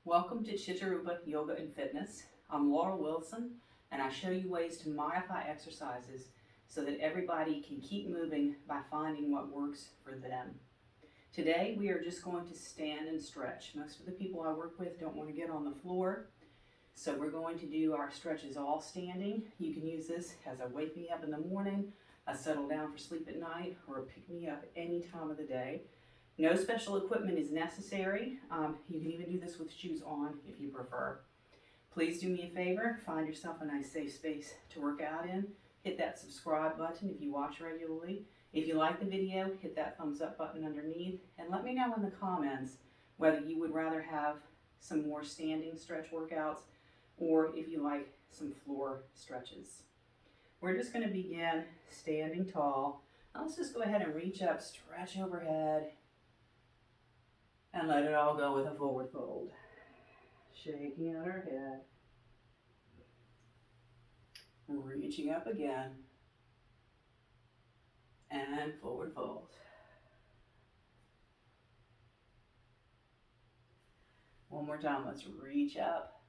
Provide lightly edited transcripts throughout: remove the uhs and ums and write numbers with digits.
Welcome to Chittarupa Yoga and Fitness. I'm Laura Wilson, and I show you ways to modify exercises so that everybody can keep moving by finding what works for them. Today, we are just going to stand and stretch. Most of the people I work with don't want to get on the floor, so we're going to do our stretches all standing. You can use this as a wake me up in the morning, a settle down for sleep at night, or a pick me up any time of the day. No special equipment is necessary. You can even do this with shoes on if you prefer. Please do me a favor, find yourself a nice safe space to work out in. Hit that subscribe button if you watch regularly. If you like the video, hit that thumbs up button underneath, and let me know in the comments whether you would rather have some more standing stretch workouts or if you like some floor stretches. We're just going to begin standing tall. Now let's just go ahead and reach up, stretch overhead, and let it all go with a forward fold. Shaking out our head. Reaching up again. And forward fold. One more time, let's reach up.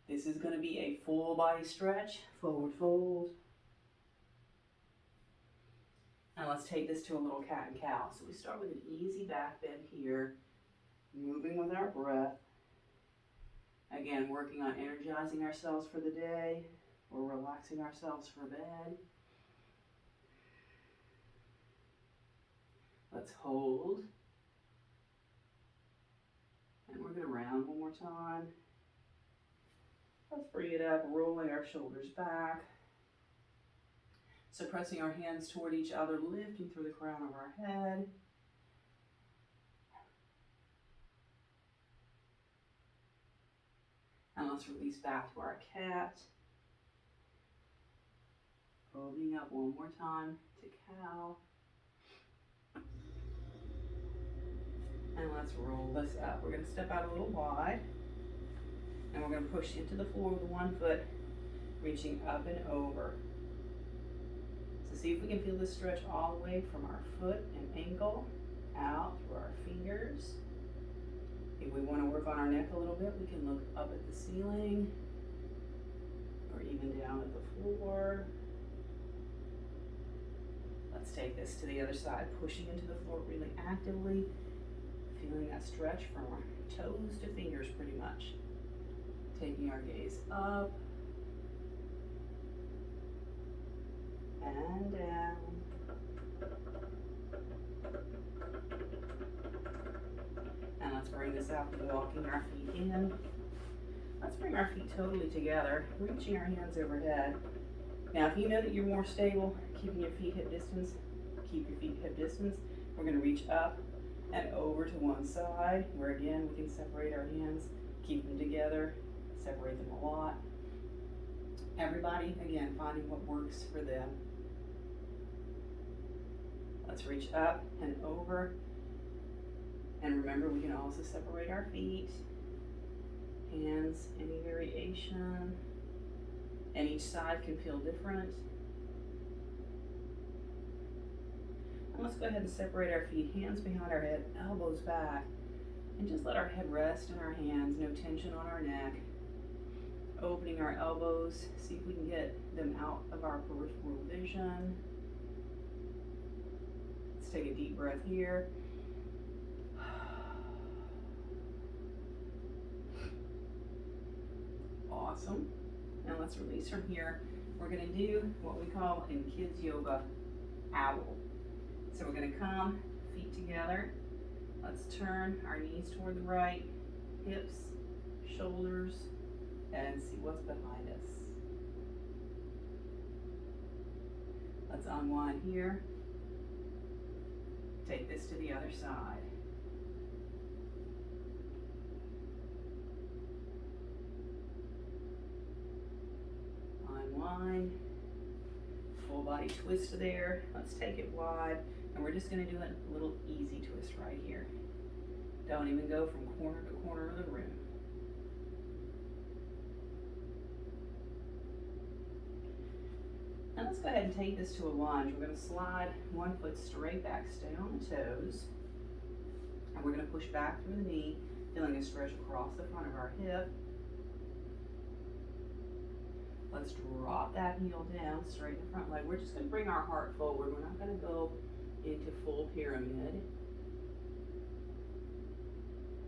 This is going to be a full body stretch. Forward fold. And let's take this to a little cat and cow. So we start with an easy back bend here, moving with our breath. Again, working on energizing ourselves for the day or relaxing ourselves for bed. Let's hold. And we're going to round one more time. Let's bring it up, rolling our shoulders back. So pressing our hands toward each other, lifting through the crown of our head. And let's release back to our cat. Opening up one more time to cow. And let's roll this up. We're going to step out a little wide. And we're going to push into the floor with one foot, reaching up and over. So see if we can feel this stretch all the way from our foot and ankle out through our fingers. If we want to work on our neck a little bit, we can look up at the ceiling or even down at the floor. Let's take this to the other side, pushing into the floor really actively, feeling that stretch from our toes to fingers pretty much. Taking our gaze up and down. And let's bring this out, walking our feet in. Let's bring our feet totally together, reaching our hands overhead. Now, if you know that you're more stable, keeping your feet hip distance, keep your feet hip distance. We're going to reach up and over to one side, where again, we can separate our hands, keep them together, separate them a lot. Everybody, again, finding what works for them. Let's reach up and over. And remember, we can also separate our feet, hands, any variation. And each side can feel different. And let's go ahead and separate our feet, hands behind our head, elbows back. And just let our head rest in our hands, no tension on our neck. Opening our elbows, see if we can get them out of our peripheral vision. Let's take a deep breath here. Awesome. Now let's release from here. We're going to do what we call in kids yoga, owl. So we're going to come, feet together. Let's turn our knees toward the right, hips, shoulders, and see what's behind us. Let's unwind here. Take this to the other side. Unwind. Full body twist there. Let's take it wide, and we're just going to do a little easy twist right here. Don't even go from corner to corner of the room. Now let's go ahead and take this to a lunge. We're going to slide one foot straight back, stay on the toes, and we're going to push back through the knee, Feeling a stretch across the front of our hip. Let's drop that heel down, straighten the front leg. We're just going to bring our heart forward. We're not going to go into full pyramid.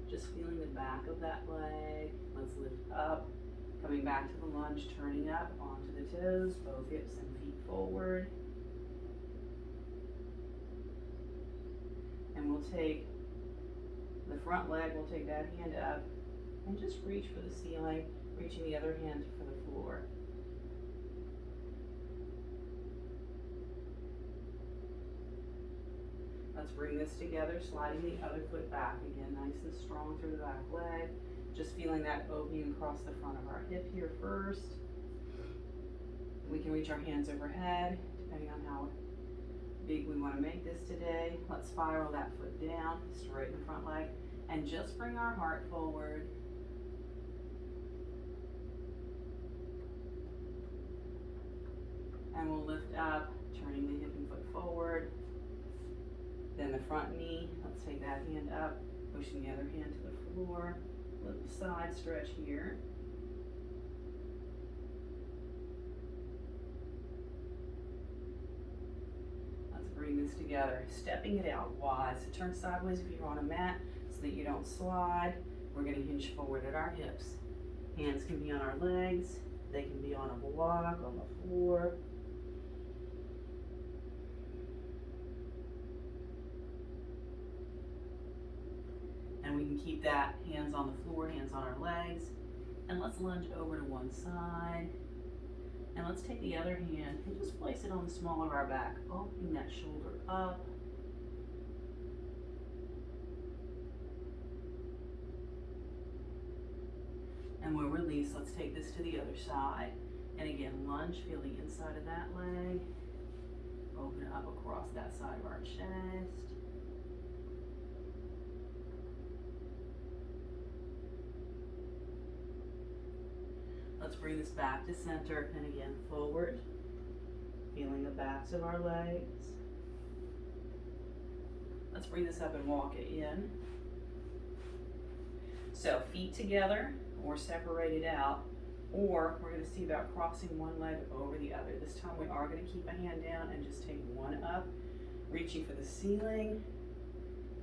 Just feeling the back of that leg. Let's lift up. Coming back to the lunge, turning up onto the toes, both hips and feet forward. And we'll take the front leg, we'll take that hand up and just reach for the ceiling, reaching the other hand for the floor. Let's bring this together, sliding the other foot back again, nice and strong through the back leg. Just feeling that opening across the front of our hip here first. We can reach our hands overhead, depending on how big we want to make this today. Let's spiral that foot down, straighten the front leg, and just bring our heart forward. And we'll lift up, turning the hip and foot forward. Then the front knee, let's take that hand up, pushing the other hand to the floor. Little side stretch here. Let's bring this together, stepping it out wide. So turn sideways if you're on a mat so that you don't slide. We're going to hinge forward at our hips. Hands can be on our legs. They can be on a block, on the floor. And we can keep that hands on the floor, hands on our legs. And let's lunge over to one side. And let's take the other hand and just place it on the small of our back, opening that shoulder up. And we'll release. Let's take this to the other side. And again, lunge, feel the inside of that leg. Open up across that side of our chest. Let's bring this back to center, and again, forward. Feeling the backs of our legs. Let's bring this up and walk it in. So feet together or separated out, or we're going to see about crossing one leg over the other. This time we are going to keep a hand down and just take one up, reaching for the ceiling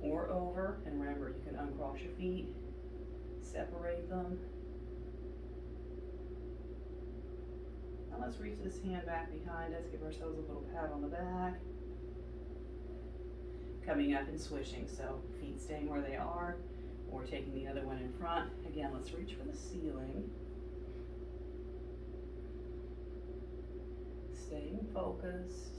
or over. And remember, you can uncross your feet, separate them. Now let's reach this hand back behind us, give ourselves a little pat on the back. Coming up and switching, so feet staying where they are, or taking the other one in front. Again, let's reach for the ceiling. Staying focused.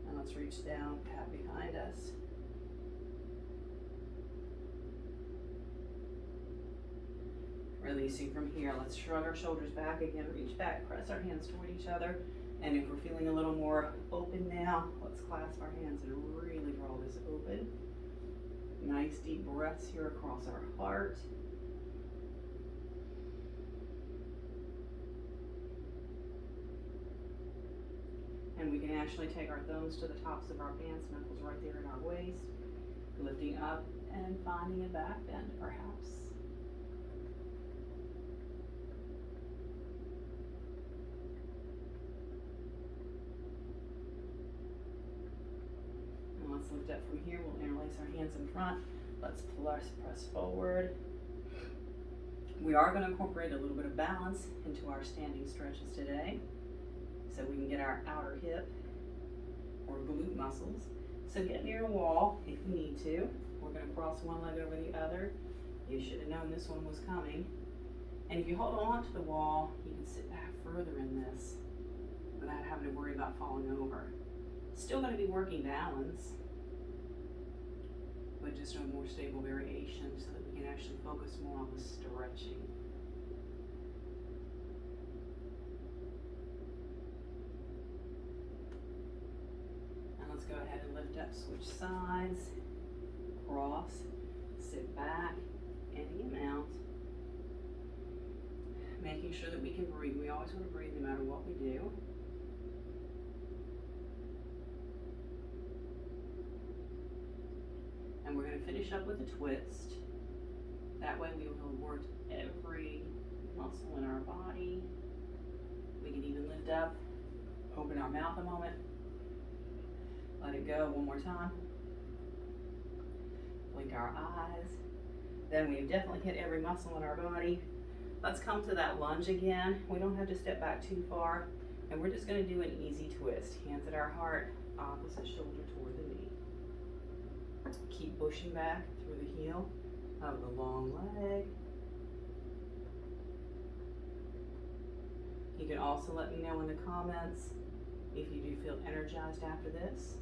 And let's reach down, pat behind us. Releasing from here, let's shrug our shoulders back again, reach back, press our hands toward each other. And if we're feeling a little more open now, let's clasp our hands and really draw this open. Nice deep breaths here across our heart. And we can actually take our thumbs to the tops of our pants, knuckles right there in our waist, lifting up and finding a back bend perhaps. Let's lift up from here. We'll interlace our hands in front. Let's press forward. We are going to incorporate a little bit of balance into our standing stretches today, so we can get our outer hip or glute muscles. So get near a wall if you need to. We're going to cross one leg over the other. You should have known this one was coming. And if you hold on to the wall, you can sit back further in this without having to worry about falling over. Still going to be working balance, but just a more stable variation so that we can actually focus more on the stretching. And let's go ahead and lift up, switch sides, cross, sit back, emptying out. Making sure that we can breathe. We always want to breathe no matter what we do. And we're going to finish up with a twist. That way we will have worked every muscle in our body. We can even lift up, open our mouth a moment, let it go one more time. Blink our eyes. Then we've definitely hit every muscle in our body. Let's come to that lunge again. We don't have to step back too far. And we're just going to do an easy twist. Hands at our heart, opposite shoulder toward the knee. Keep pushing back through the heel of the long leg. You can also let me know in the comments if you do feel energized after this,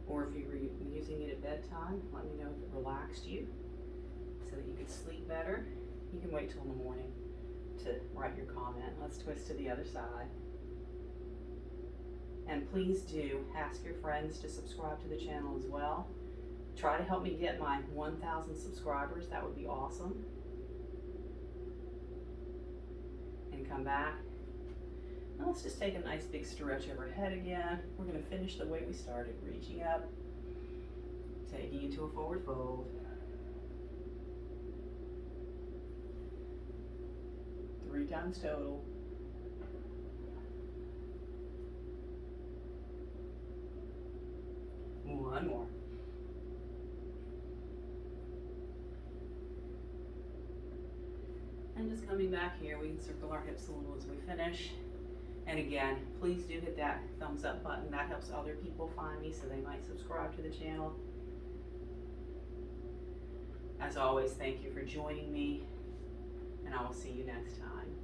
or if you were using it at bedtime. Let me know if it relaxed you so that you could sleep better. You can wait till the morning to write your comment. Let's twist to the other side. And please do ask your friends to subscribe to the channel as well. Try to help me get my 1,000 subscribers. That would be awesome. And come back. Now let's just take a nice big stretch overhead again. We're going to finish the way we started, reaching up, taking into a forward fold. 3 times total. One more. And just coming back here, we can circle our hips a little as we finish. And again, please do hit that thumbs up button. That helps other people find me so they might subscribe to the channel. As always, thank you for joining me, and I will see you next time.